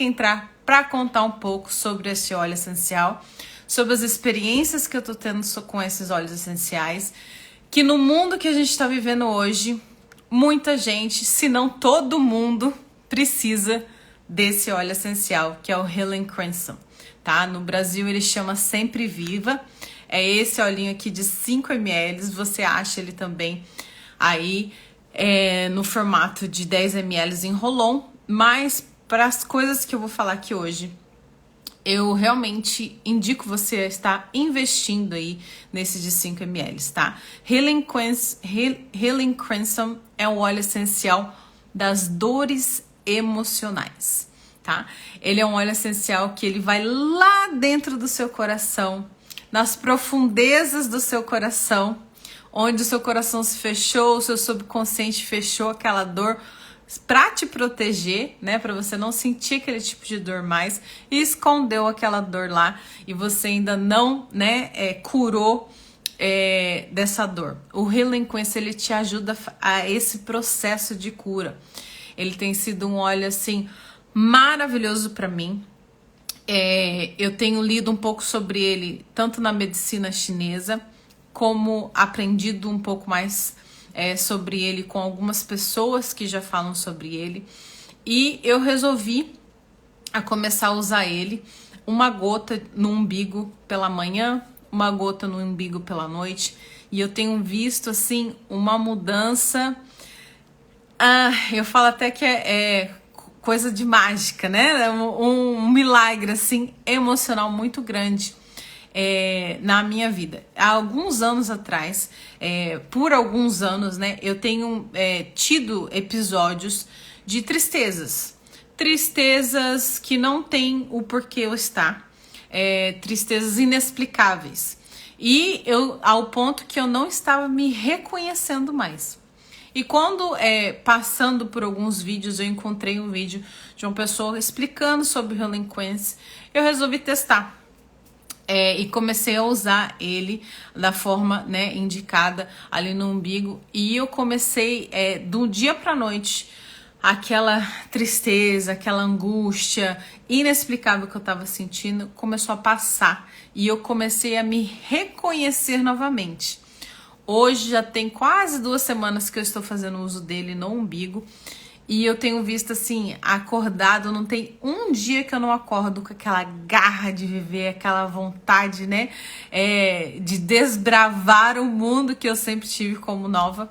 entrar para contar um pouco sobre esse óleo essencial, sobre as experiências que eu tô tendo com esses óleos essenciais, que no mundo que a gente está vivendo hoje, muita gente, se não todo mundo, precisa desse óleo essencial, que é o Healing Crimson, tá? No Brasil ele chama Sempre Viva, é esse olhinho aqui de 5 ml, você acha ele também aí no formato de 10 ml em Rolon, mas para as coisas que eu vou falar aqui hoje, eu realmente indico você a estar investindo aí nesse de 5 ml, tá? Healing Crimson é um óleo essencial das dores emocionais, tá? Ele é um óleo essencial que ele vai lá dentro do seu coração, nas profundezas do seu coração, onde o seu coração se fechou, o seu subconsciente fechou aquela dor, para te proteger, né, para você não sentir aquele tipo de dor mais, e escondeu aquela dor lá e você ainda não, né, curou dessa dor. O Healing Crimson, ele te ajuda a esse processo de cura. Ele tem sido um óleo assim maravilhoso para mim. Eu tenho lido um pouco sobre ele tanto na medicina chinesa como aprendido um pouco mais sobre ele com algumas pessoas que já falam sobre ele, e eu resolvi começar a usar ele, uma gota no umbigo pela manhã, uma gota no umbigo pela noite, e eu tenho visto assim uma mudança, eu falo até que é coisa de mágica, né? Um milagre assim emocional muito grande na minha vida. Há alguns anos atrás, por alguns anos, né, eu tenho tido episódios de tristezas que não tem o porquê eu estar, tristezas inexplicáveis, e eu ao ponto que eu não estava me reconhecendo mais. E quando, passando por alguns vídeos, eu encontrei um vídeo de uma pessoa explicando sobre o Healing Crimson, eu resolvi testar. E comecei a usar ele da forma, né, indicada ali no umbigo, e eu comecei do dia pra noite, aquela tristeza, aquela angústia inexplicável que eu tava sentindo começou a passar, e eu comecei a me reconhecer novamente. Hoje já tem quase 2 semanas que eu estou fazendo uso dele no umbigo, e eu tenho visto assim, acordado, não tem um dia que eu não acordo com aquela garra de viver, aquela vontade, né, de desbravar o mundo que eu sempre tive como nova,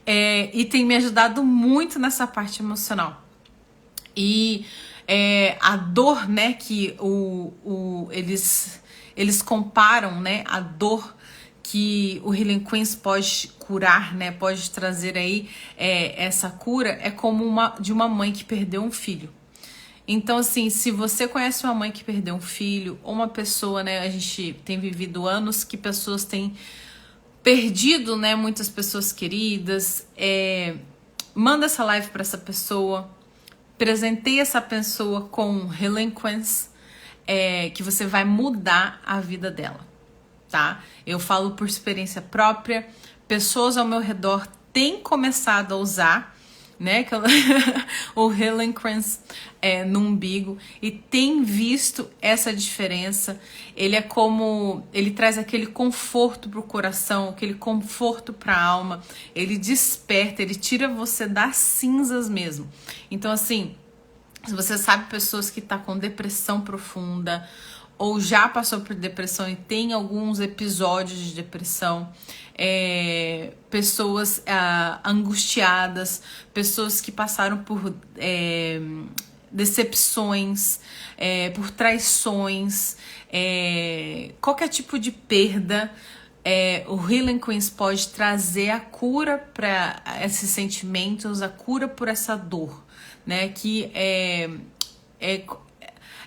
e tem me ajudado muito nessa parte emocional. E a dor, né, que eles comparam, né, a dor que o Healing Crimson pode curar, né, pode trazer aí essa cura, é como de uma mãe que perdeu um filho. Então, assim, se você conhece uma mãe que perdeu um filho, ou uma pessoa, né, a gente tem vivido anos que pessoas têm perdido, né, muitas pessoas queridas, manda essa live para essa pessoa, presenteie essa pessoa com Healing Crimson, que você vai mudar a vida dela. Tá? Eu falo por experiência própria, pessoas ao meu redor têm começado a usar, né, o Healing Crimson no umbigo, e tem visto essa diferença. Ele traz aquele conforto pro coração, aquele conforto pra alma, ele desperta, ele tira você das cinzas mesmo. Então, assim, se você sabe pessoas que estão com depressão profunda, ou já passou por depressão e tem alguns episódios de depressão, pessoas angustiadas, pessoas que passaram por decepções, por traições, qualquer tipo de perda, o Healing Crimson pode trazer a cura para esses sentimentos, a cura por essa dor, né, que é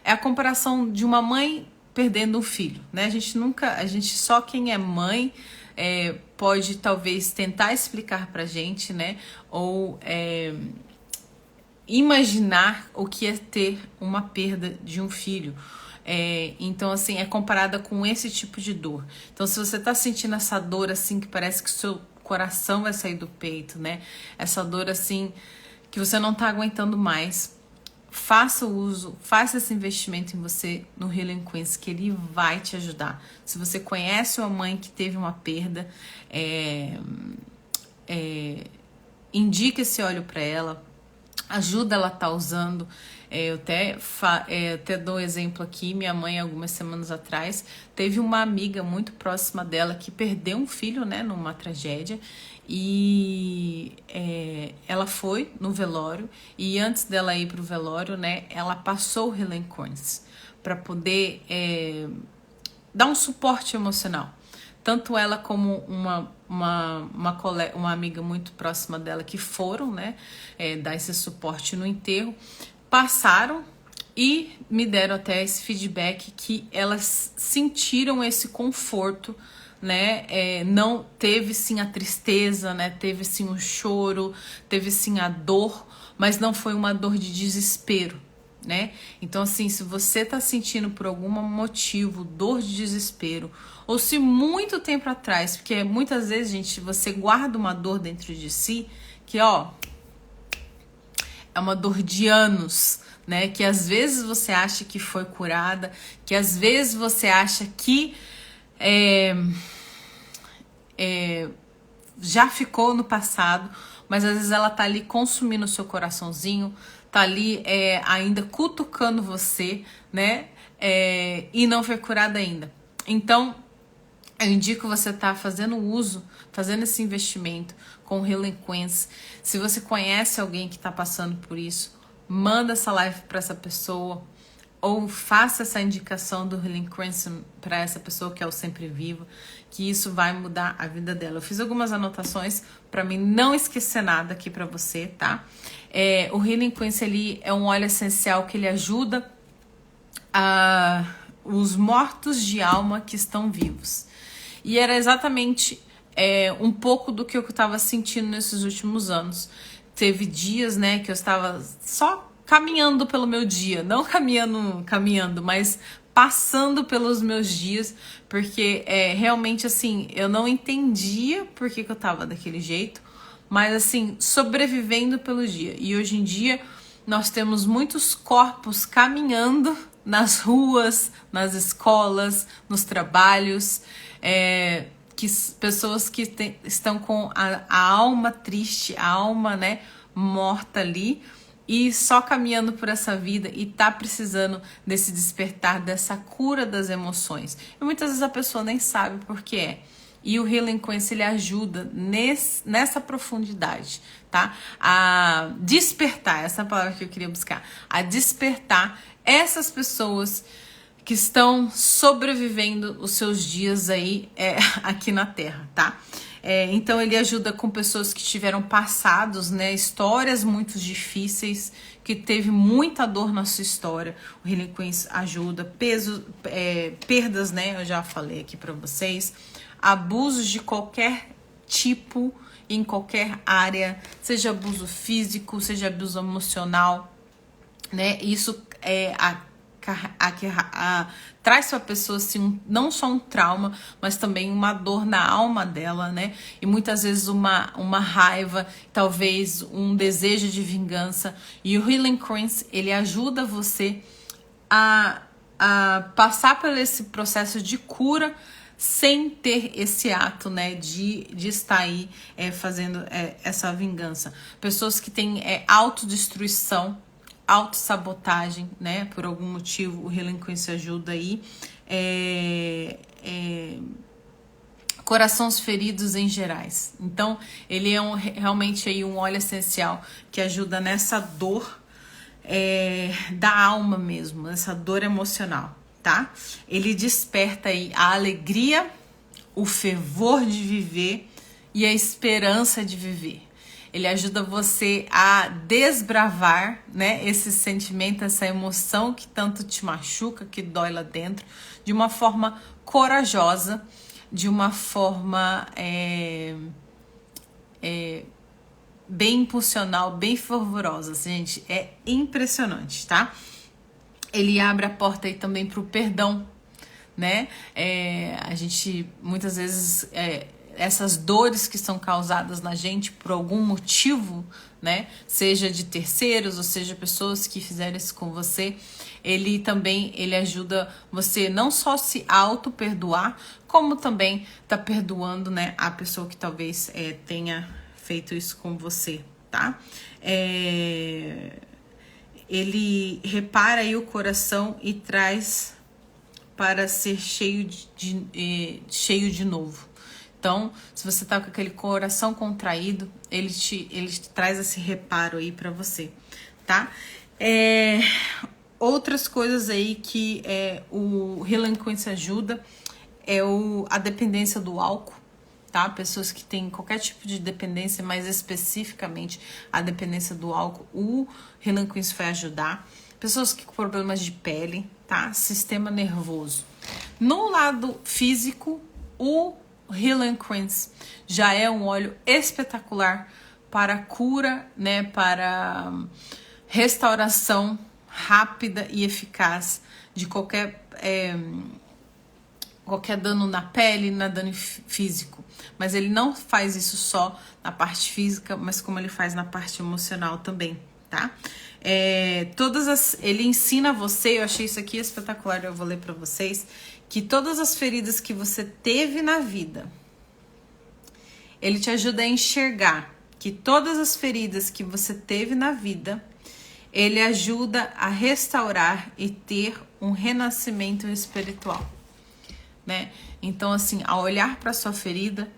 a comparação de uma mãe perdendo um filho, né? A gente só quem é mãe pode talvez tentar explicar pra gente, né? Ou imaginar o que é ter uma perda de um filho. Então, assim, é comparada com esse tipo de dor. Então, se você tá sentindo essa dor, assim, que parece que o seu coração vai sair do peito, né? Essa dor, assim, que você não tá aguentando mais, faça o uso, faça esse investimento em você no Healing Queens, que ele vai te ajudar. Se você conhece uma mãe que teve uma perda, indica esse óleo para ela, ajuda ela a estar usando. Eu até dou um exemplo aqui. Minha mãe, algumas semanas atrás, teve uma amiga muito próxima dela que perdeu um filho, né, numa tragédia, e ela foi no velório, e antes dela ir pro velório, né, ela passou o Healing Queens para poder dar um suporte emocional. Tanto ela como uma amiga muito próxima dela que foram, né, dar esse suporte no enterro, passaram e me deram até esse feedback que elas sentiram esse conforto, né? Não teve sim a tristeza, né? Teve sim o choro, teve sim a dor, mas não foi uma dor de desespero, né? Então, assim, se você tá sentindo por algum motivo dor de desespero, ou se muito tempo atrás, porque muitas vezes, gente, você guarda uma dor dentro de si, que ó, é uma dor de anos, né? Que às vezes você acha que foi curada, que às vezes você acha que já ficou no passado, mas às vezes ela tá ali consumindo o seu coraçãozinho, tá ali ainda cutucando você, né? E não foi curada ainda. Então, eu indico você tá fazendo uso, fazendo esse investimento com o Healing Queens. Se você conhece alguém que tá passando por isso, manda essa live para essa pessoa, ou faça essa indicação do Healing Queens para essa pessoa que é o Sempre Vivo, que isso vai mudar a vida dela. Eu fiz algumas anotações para mim não esquecer nada aqui para você, tá? O Healing Queens, ele é um óleo essencial que ele ajuda os mortos de alma que estão vivos. E era exatamente um pouco do que eu estava sentindo nesses últimos anos. Teve dias, né, que eu estava só caminhando pelo meu dia, não caminhando, mas passando pelos meus dias, porque realmente, assim, eu não entendia por que eu tava daquele jeito, mas, assim, sobrevivendo pelo dia. E hoje em dia, nós temos muitos corpos caminhando nas ruas, nas escolas, nos trabalhos, pessoas que estão com a alma triste, a alma, né, morta ali, e só caminhando por essa vida e tá precisando desse despertar, dessa cura das emoções. E muitas vezes a pessoa nem sabe por que é. E o Healing Queens, ele ajuda nessa profundidade, tá? A despertar, essa palavra que eu queria buscar, a despertar essas pessoas que estão sobrevivendo os seus dias aí aqui na Terra, tá? Então ele ajuda com pessoas que tiveram passados, né, histórias muito difíceis, que teve muita dor na sua história. O Healing Queens ajuda, perdas, né, eu já falei aqui para vocês, abusos de qualquer tipo, em qualquer área, seja abuso físico, seja abuso emocional, né, isso traz para a pessoa assim, não só um trauma, mas também uma dor na alma dela, né? E muitas vezes uma raiva, talvez um desejo de vingança. E o Healing Queens, ele ajuda você a passar por esse processo de cura sem ter esse ato, né, de estar aí fazendo essa vingança. Pessoas que têm autodestruição, autossabotagem, né? Por algum motivo, o Healing Queens ajuda aí. Corações feridos em gerais. Então, ele é realmente aí um óleo essencial que ajuda nessa dor da alma mesmo, essa dor emocional, tá? Ele desperta aí a alegria, o fervor de viver e a esperança de viver. Ele ajuda você a desbravar, né, esse sentimento, essa emoção que tanto te machuca, que dói lá dentro, de uma forma corajosa, de uma forma bem impulsional, bem fervorosa, gente. É impressionante, tá? Ele abre a porta aí também para o perdão, né? A gente muitas vezes essas dores que são causadas na gente por algum motivo, né? Seja de terceiros ou seja pessoas que fizeram isso com você, ele também ajuda você não só se auto-perdoar, como também tá perdoando, né, a pessoa que talvez tenha feito isso com você, tá? Ele repara aí o coração e traz para ser cheio de novo. Então, se você tá com aquele coração contraído, ele te traz esse reparo aí para você, tá? Outras coisas aí que o Healing Quince ajuda a dependência do álcool, tá? Pessoas que têm qualquer tipo de dependência, mais especificamente a dependência do álcool, o Healing Quince vai ajudar. Pessoas que com problemas de pele, tá? Sistema nervoso. No lado físico, o Healing Quince já é um óleo espetacular para cura, né? Para restauração rápida e eficaz de qualquer dano na pele, na dano físico. Mas ele não faz isso só na parte física, mas como ele faz na parte emocional também, tá? Ele ensina você, eu achei isso aqui espetacular, eu vou ler pra vocês, que todas as feridas que você teve na vida, ele te ajuda a enxergar que todas as feridas que você teve na vida, ele ajuda a restaurar e ter um renascimento espiritual, né? Então, assim, ao olhar para sua ferida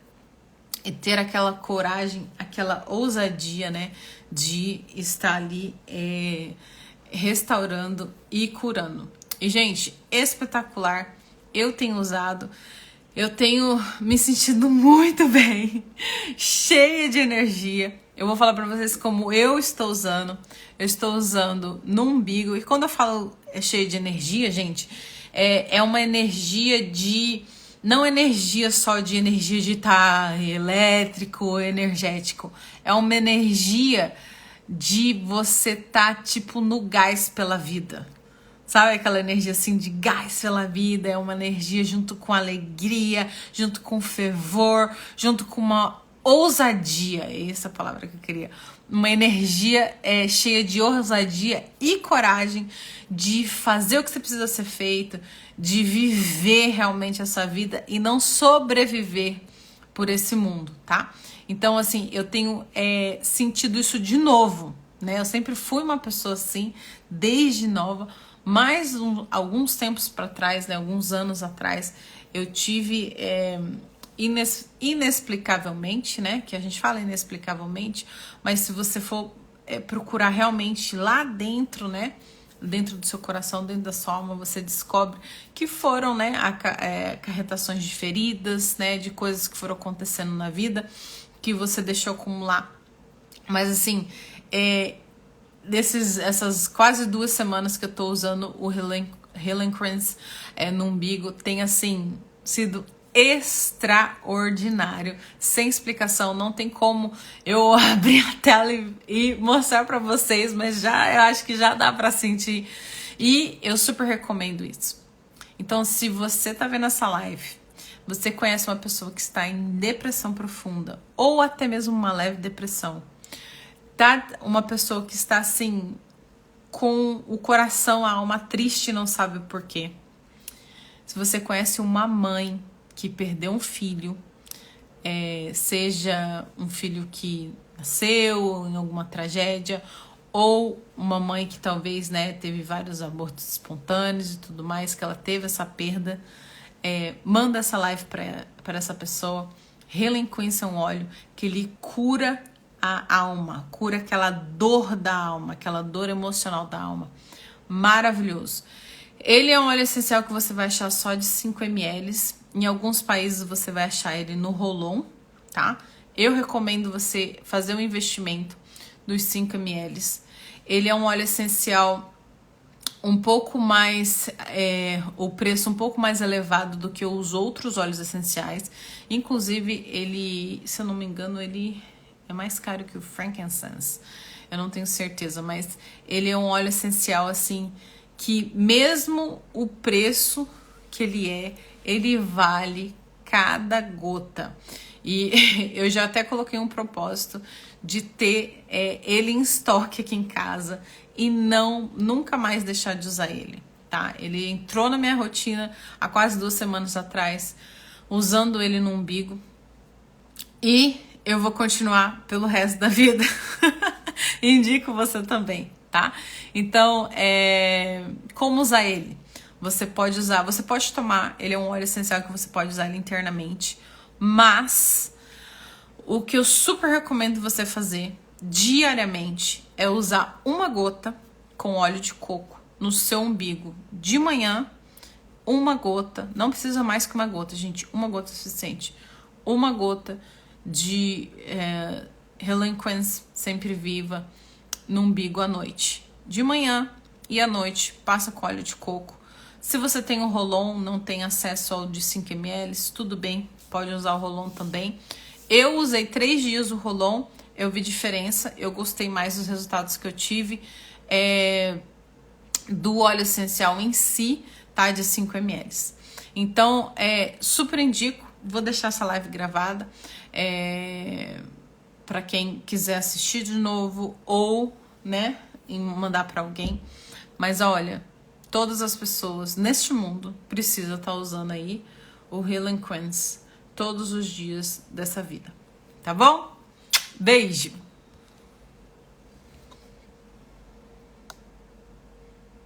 e ter aquela coragem, aquela ousadia, né, de estar ali restaurando e curando. E, gente, espetacular. Eu tenho usado, eu tenho me sentido muito bem, cheia de energia. Eu vou falar pra vocês como eu estou usando. Eu estou usando no umbigo. E quando eu falo cheia de energia, gente, é uma energia de... Não energia só de energia de estar elétrico, energético. É uma energia de você estar, tipo, no gás pela vida. Sabe aquela energia assim de gás pela vida? É uma energia junto com alegria, junto com fervor, junto com uma ousadia. É essa palavra que eu queria. Uma energia cheia de ousadia e coragem de fazer o que você precisa ser feito, de viver realmente essa vida e não sobreviver por esse mundo, tá? Então, assim, eu tenho sentido isso de novo, né? Eu sempre fui uma pessoa assim, desde nova, mas alguns tempos para trás, né? Alguns anos atrás, eu tive... inexplicavelmente, né? Que a gente fala inexplicavelmente, mas se você for procurar realmente lá dentro, né? Dentro do seu coração, dentro da sua alma, você descobre que foram, né? Acarretações de feridas, né? De coisas que foram acontecendo na vida, que você deixou acumular. Mas assim, essas quase 2 semanas que eu tô usando o Healing Quince no umbigo, tem assim, sido extraordinário, sem explicação, não tem como eu abrir a tela e mostrar pra vocês, mas eu acho que já dá pra sentir, e eu super recomendo isso. Então, se você tá vendo essa live, você conhece uma pessoa que está em depressão profunda, ou até mesmo uma leve depressão, tá? Uma pessoa que está assim, com o coração, a alma triste e não sabe o porquê. Se você conhece uma mãe que perdeu um filho, seja um filho que nasceu em alguma tragédia, ou uma mãe que talvez, né, teve vários abortos espontâneos e tudo mais, que ela teve essa perda, manda essa live para essa pessoa. Healing Quince é um óleo que ele cura a alma, cura aquela dor da alma, aquela dor emocional da alma. Maravilhoso. Ele é um óleo essencial que você vai achar só de 5 ml. Em alguns países você vai achar ele no Rolon, tá? Eu recomendo você fazer um investimento dos 5 ml. Ele é um óleo essencial um pouco mais... o preço um pouco mais elevado do que os outros óleos essenciais. Inclusive, ele, se eu não me engano, ele é mais caro que o frankincense. Eu não tenho certeza, mas ele é um óleo essencial, assim... que mesmo o preço que ele vale cada gota. E eu já até coloquei um propósito de ter ele em estoque aqui em casa e nunca mais deixar de usar ele, tá? Ele entrou na minha rotina há quase 2 semanas atrás, usando ele no umbigo. E eu vou continuar pelo resto da vida. Indico você também, tá? Então, como usar ele? Você pode usar, você pode tomar, ele é um óleo essencial que você pode usar ele internamente, mas o que eu super recomendo você fazer diariamente é usar uma gota com óleo de coco no seu umbigo de manhã, uma gota, não precisa mais que uma gota, gente, uma gota é suficiente, uma gota de Relinquence Sempre Viva no umbigo à noite. De manhã e à noite, passa com óleo de coco. Se você tem um Rolon, não tem acesso ao de 5 ml, tudo bem, pode usar o Rolon também. Eu usei 3 dias o Rolon, eu vi diferença, eu gostei mais dos resultados que eu tive do óleo essencial em si, tá? De 5 ml. Então, super indico, vou deixar essa live gravada para quem quiser assistir de novo ou, né, mandar para alguém. Mas olha, todas as pessoas neste mundo precisam estar usando aí o Relinquence todos os dias dessa vida, tá bom? Beijo!